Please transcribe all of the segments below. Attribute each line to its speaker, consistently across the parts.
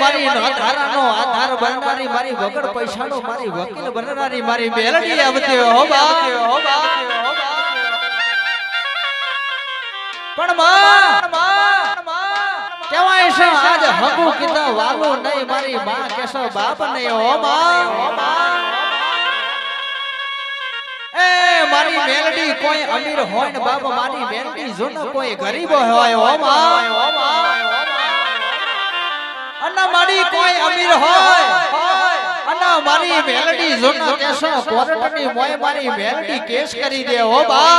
Speaker 1: મારી ધારાનો આધાર બનનારી મારી વગર પૈસાનો મારી વકીલ બનનારી મારી મેલડી આવતી હો બા પણ માં કેવાય છે આજ હગુ કીધા વાલો નહીં મારી માં કેસો બાપ નહીં હો માં એ મારી મેલડી કોઈ અમીર હોય ને બાપ મારી મેલડી જો ને કોઈ ગરીબ હોય હો માં અના મારી કોઈ અમીર હોય અના મારી મેલડી જો ને કેસો કોર્ટની મોય મારી મેલડી કેસ કરી દે હો બા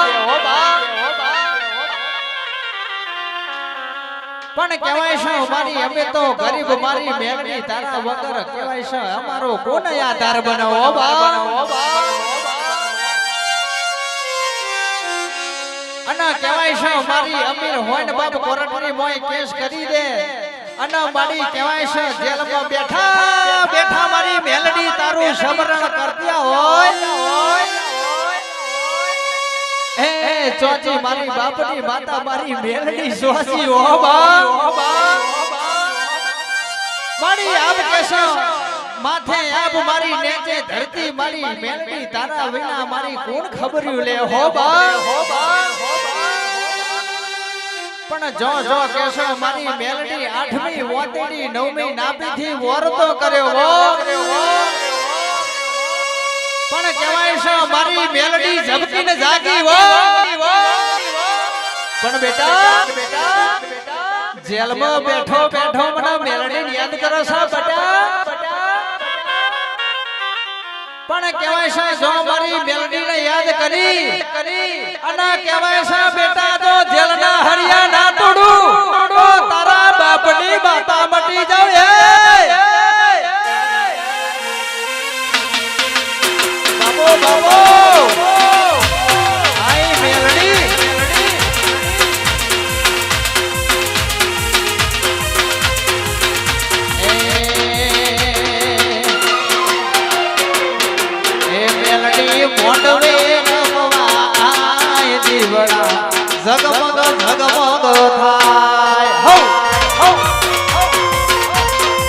Speaker 1: પણ કહેવાય છે મારી અમે તો ગરીબ મારી મેલડી તારા વગર કહેવાય છે અમારો કોણ આધાર બનાવો બા અના કહેવાય છે મારી અમીર હોય ને બાપ કોર્ટની મોય કેસ કરી દે અના મારી કહેવાય છે જેલમાં બેઠા મારી મેલડી તારું સમરણ કરતી હોય એ ચોચી મારી બાપની માતા મારી મેલડી સોચી હો બા મારી આપ કેસો માથે આપ મારી નેચે ધરતી મારી મેલડી તારા વિના મારી કોણ ખબર્યું લે હો બા પણ જો કેસો મારી મેલડી 8મી ઓતડી 9મી નાભીથી વરતો કર્યો હો પણ કહેવાય છે મારી મેલડી ઝબકીને જાગી હો પણ બેટા જેલમાં બેઠો મને મેલડી યાદ કરો છો બેટા પણ કહેવાય છે જો મારી મેલડીને યાદ કરી અને કહેવાય છે બેટા તો જેલના હરિયા ના તોડું તારા બાપની માતા મટી જાવ બાબો આઈ મેલડી એ મેલડી મોડવે રમવા આય દીવડા ઝગમગ થાય